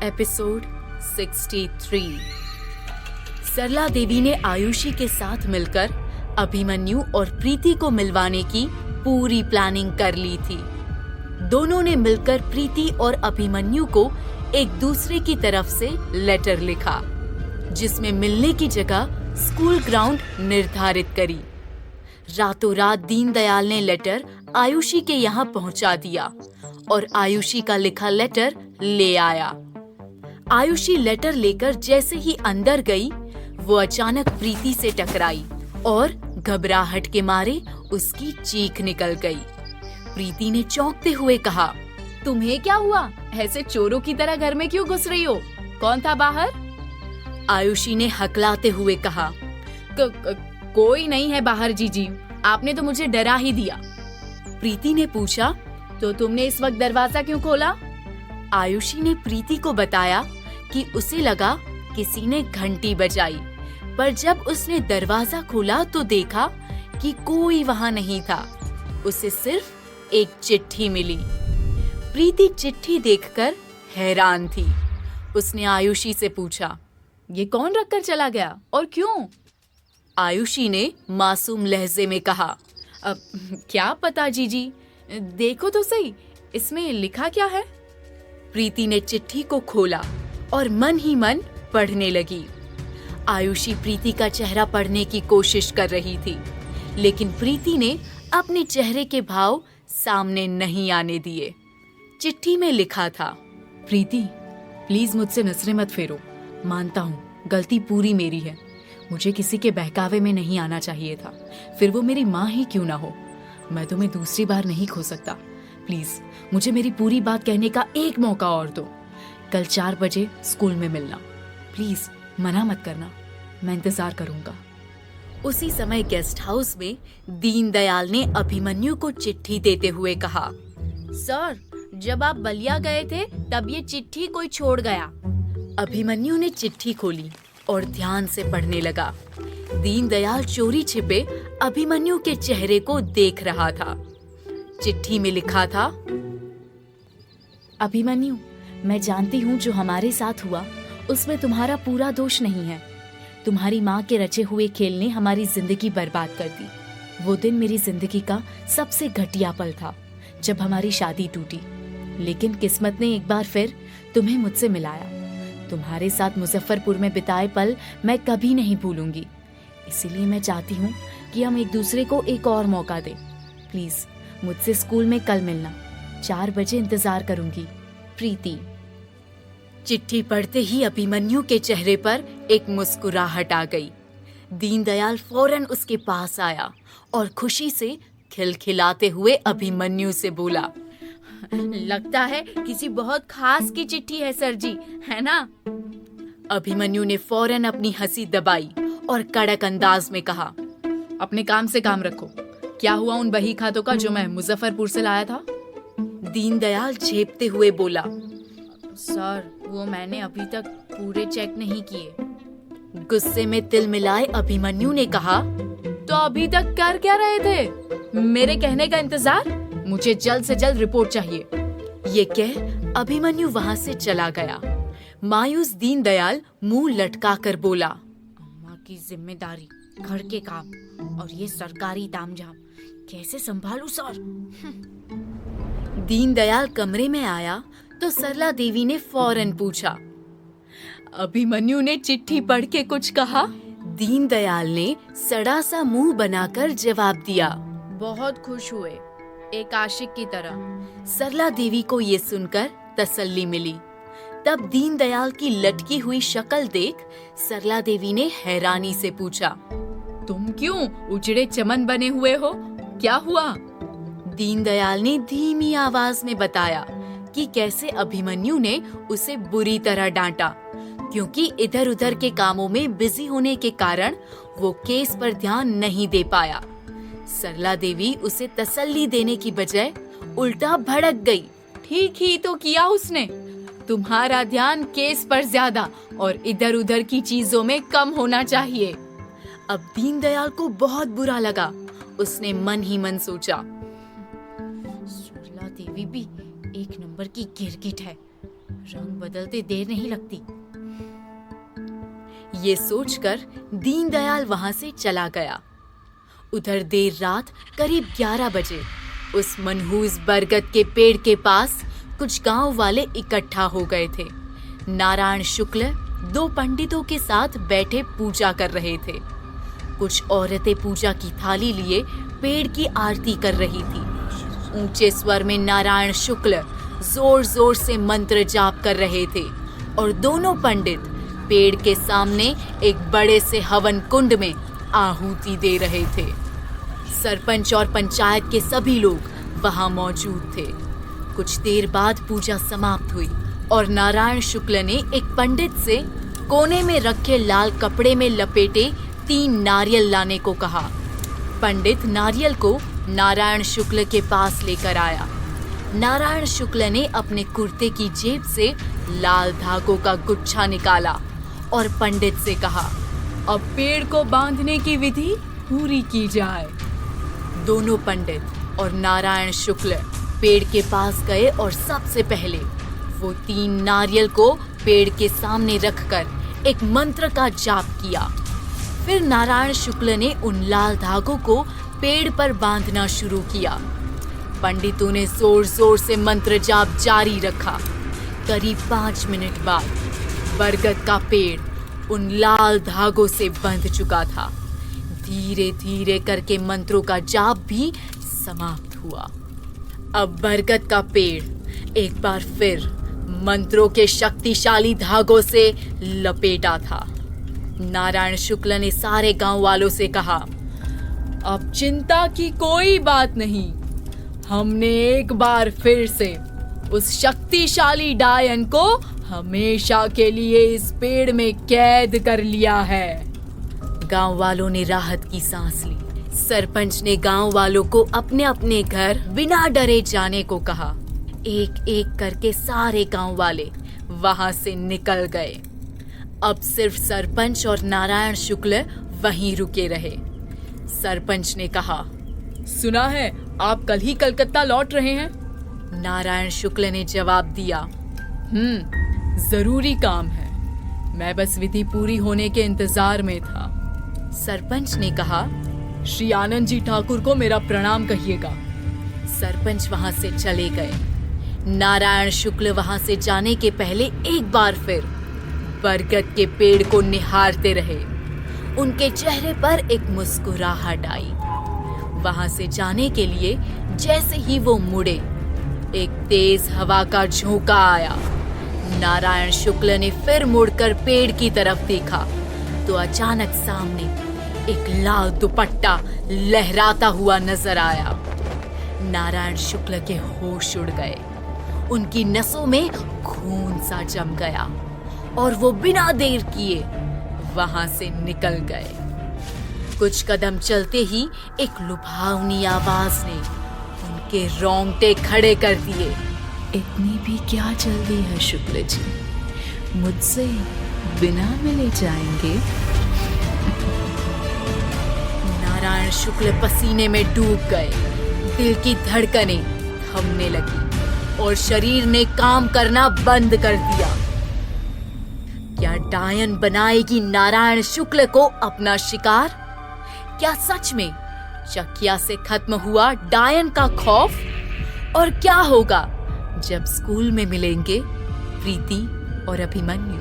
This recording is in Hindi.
एपिसोड 63। सरला देवी ने आयुषी के साथ मिलकर अभिमन्यु और प्रीति को मिलवाने की पूरी प्लानिंग कर ली थी। दोनों ने मिलकर प्रीति और अभिमन्यु को एक दूसरे की तरफ से लेटर लिखा, जिसमें मिलने की जगह स्कूल ग्राउंड निर्धारित करी। रातों रात दीनदयाल ने लेटर आयुषी के यहाँ पहुंचा दिया और आयुषी का लिखा लेटर ले आया। आयुषी लेटर लेकर जैसे ही अंदर गई, वो अचानक प्रीति से टकराई और घबराहट के मारे उसकी चीख निकल गई। प्रीति ने चौंकते हुए कहा, तुम्हें क्या हुआ? ऐसे चोरों की तरह घर में क्यों घुस रही हो? कौन था बाहर? आयुषी ने हकलाते हुए कहा, कोई नहीं है बाहर जीजी, आपने तो मुझे डरा ही दिया। प्रीति ने पूछा, तो तुमने इस वक्त दरवाजा क्यों खोला? आयुषी ने प्रीति को बताया कि उसे लगा किसी ने घंटी बजाई, पर जब उसने दरवाजा खोला तो देखा कि कोई वहां नहीं था। उसे सिर्फ एक चिट्ठी मिली। प्रीति चिट्ठी देखकर हैरान थी। उसने आयुषी से पूछा, ये कौन रखकर चला गया और क्यों? आयुषी ने मासूम लहजे में कहा, क्या पता जीजी, देखो तो सही, इसमें लिखा क्या है? प्रीति ने चिट्ठी को खोला और मन ही मन पढ़ने लगी। आयुषी प्रीति का चेहरा पढ़ने की कोशिश कर रही थी, लेकिन प्रीति ने अपने चेहरे के भाव सामने नहीं आने दिए। चिट्ठी में लिखा था, प्रीति, प्लीज मुझसे नजरें मत फेरो। मानता हूँ गलती पूरी मेरी है। मुझे किसी के बहकावे में नहीं आना चाहिए था, फिर वो मेरी माँ ही क्यों ना हो। मैं तुम्हें दूसरी बार नहीं खो सकता। प्लीज मुझे मेरी पूरी बात कहने का एक मौका और दो। कल 4 बजे स्कूल में मिलना। प्लीज मना मत करना, मैं इंतजार करूंगा। उसी समय गेस्ट हाउस में दीनदयाल ने अभिमन्यु को चिट्ठी देते हुए कहा, सर, जब आप बलिया गए थे तब ये चिट्ठी कोई छोड़ गया। अभिमन्यु ने चिट्ठी खोली और ध्यान से पढ़ने लगा। दीनदयाल चोरी छिपे अभिमन्यु के चेहरे को देख रहा था। चिट्ठी में लिखा था, अभिमन्यु, मैं जानती हूँ जो हमारे साथ हुआ उसमें तुम्हारा पूरा दोष नहीं है। तुम्हारी माँ के रचे हुए खेल ने हमारी जिंदगी बर्बाद कर दी। वो दिन मेरी जिंदगी का सबसे घटिया पल था जब हमारी शादी टूटी, लेकिन किस्मत ने एक बार फिर तुम्हें मुझसे मिलाया। तुम्हारे साथ मुजफ्फरपुर में बिताए पल मैं कभी नहीं भूलूंगी। इसीलिए मैं चाहती हूँ कि हम एक दूसरे को एक और मौका दें। प्लीज मुझसे स्कूल में कल मिलना। 4 बजे इंतजार करूंगी। प्रीति। चिट्ठी पढ़ते ही अभिमन्यु के चेहरे पर एक मुस्कुराहट आ गई। दीनदयाल फौरन उसके पास आया और खुशी से खिलखिलाते हुए अभिमन्यु से बोला, लगता है किसी बहुत खास की चिट्ठी है सर जी, है ना? अभिमन्यु ने फौरन अपनी हंसी दबाई और कड़क अंदाज में कहा, अपने काम से काम रखो। क्या हुआ उन बही खातों का जो मैं मुजफ्फरपुर से लाया था? दीनदयाल झेपते हुए बोला, सर, वो मैंने अभी तक पूरे चेक नहीं किए। गुस्से में तिल मिलाए अभिमन्यु ने कहा, तो अभी तक कर क्या रहे थे? मेरे कहने का इंतजार? मुझे जल्द से जल्द रिपोर्ट चाहिए। ये कह अभिमन्यु वहाँ से चला गया। मायूस दीनदयाल मुंह लटका कर बोला, अम्मा की जिम्मेदारी, घर के काम और ये सरकारी तामझाम कैसे संभालूं सर? दीनदयाल कमरे में आया तो सरला देवी ने फौरन पूछा, अभिमन्यु ने चिट्ठी पढ़ के कुछ कहा? दीनदयाल ने सड़ा सा मुंह बनाकर जवाब दिया, बहुत खुश हुए, एक आशिक की तरह। सरला देवी को ये सुनकर तसल्ली मिली। तब दीनदयाल की लटकी हुई शक्ल देख सरला देवी ने हैरानी से पूछा, तुम क्यों उजड़े चमन बने हुए हो? क्या हुआ? दीनदयाल ने धीमी आवाज में बताया कि कैसे अभिमन्यु ने उसे बुरी तरह डांटा, क्योंकि इधर उधर के कामों में बिजी होने के कारण वो केस पर ध्यान नहीं दे पाया। सरला देवी उसे तसल्ली देने की बजाय उल्टा भड़क गई। ठीक ही तो किया उसने। तुम्हारा ध्यान केस पर ज्यादा और इधर उधर की चीजों में कम होना चाहिए। अब दीनदयाल को बहुत बुरा लगा। उसने मन ही मन सोचा, सरला देवी भी एक नंबर की गिरगिट है। रंग बदलते देर नहीं लगती। ये सोचकर दीनदयाल वहां से चला गया। उधर देर रात करीब 11 बजे उस मनहूस बरगद के पेड़ के पास कुछ गांव वाले इकट्ठा हो गए थे। नारायण शुक्ल 2 पंडितों के साथ बैठे पूजा कर रहे थे। कुछ औरतें पूजा की थाली लिए पेड़ की आरती कर रही थी। ऊंचे स्वर में नारायण शुक्ल जोर जोर से मंत्र जाप कर रहे थे और दोनों पंडित पेड़ के सामने एक बड़े से हवन कुंड में आहुति दे रहे थे। सरपंच और पंचायत के सभी लोग वहां मौजूद थे। कुछ देर बाद पूजा समाप्त हुई और नारायण शुक्ल ने एक पंडित से कोने में रखे लाल कपड़े में लपेटे 3 नारियल लाने को कहा। पंडित नारियल को नारायण शुक्ल के पास लेकर आया। नारायण शुक्ल ने अपने कुर्ते की जेब से लाल धागों का गुच्छा निकाला और पंडित से कहा, अब पेड़ को बांधने की विधि पूरी की जाए। दोनों पंडित और नारायण शुक्ल पेड़ के पास गए और सबसे पहले वो 3 नारियल को पेड़ के सामने रखकर एक मंत्र का जाप किया। फिर नारायण शुक्ल ने उन लाल धागों को पेड़ पर बांधना शुरू किया। पंडितों ने जोर जोर से मंत्र जाप जारी रखा। करीब 5 मिनट बाद बरगद का पेड़ उन लाल धागों से बंध चुका था। धीरे धीरे करके मंत्रों का जाप भी समाप्त हुआ। अब बरगद का पेड़ एक बार फिर मंत्रों के शक्तिशाली धागों से लपेटा था। नारायण शुक्ल ने सारे गांव वालों से कहा, अब चिंता की कोई बात नहीं। हमने एक बार फिर से उस शक्तिशाली डायन को हमेशा के लिए इस पेड़ में कैद कर लिया है। गांव वालों ने राहत की सांस ली। सरपंच ने गांव वालों को अपने अपने घर बिना डरे जाने को कहा। एक एक करके सारे गांव वाले वहां से निकल गए। अब सिर्फ सरपंच और नारायण शुक्ल वहीं रुके रहे। सरपंच ने कहा, सुना है आप कल ही कलकत्ता लौट रहे हैं? नारायण शुक्ल ने जवाब दिया, जरूरी काम है। मैं बस विधि पूरी होने के इंतजार में था। सरपंच ने कहा, श्री आनंद जी ठाकुर को मेरा प्रणाम कहिएगा। सरपंच वहां से चले गए। नारायण शुक्ल वहां से जाने के पहले एक बार फिर बरगद के पेड़ को निहारते रहे। उनके चेहरे पर एक मुस्कुराहट आई। वहां से जाने के लिए जैसे ही वो मुड़े, एक तेज हवा का झोंका आया। नारायण शुक्ल ने फिर मुड़कर पेड़ की तरफ देखा तो अचानक सामने एक लाल दुपट्टा लहराता हुआ नजर आया। नारायण शुक्ल के होश उड़ गए। उनकी नसों में खून सा जम गया और वो बिना देर किए वहां से निकल गए। कुछ कदम चलते ही एक लुभावनी आवाज ने उनके रोंगटे खड़े कर दिए। इतनी भी क्या जल्दी है शुक्ल जी, मुझसे बिना मिले जाएंगे? नारायण शुक्ल पसीने में डूब गए। दिल की धड़कनें थमने लगी और शरीर ने काम करना बंद कर दिया। क्या डायन बनाएगी नारायण शुक्ल को अपना शिकार? क्या सच में चकिया से खत्म हुआ डायन का खौफ? और क्या होगा जब स्कूल में मिलेंगे प्रीति और अभिमन्यु?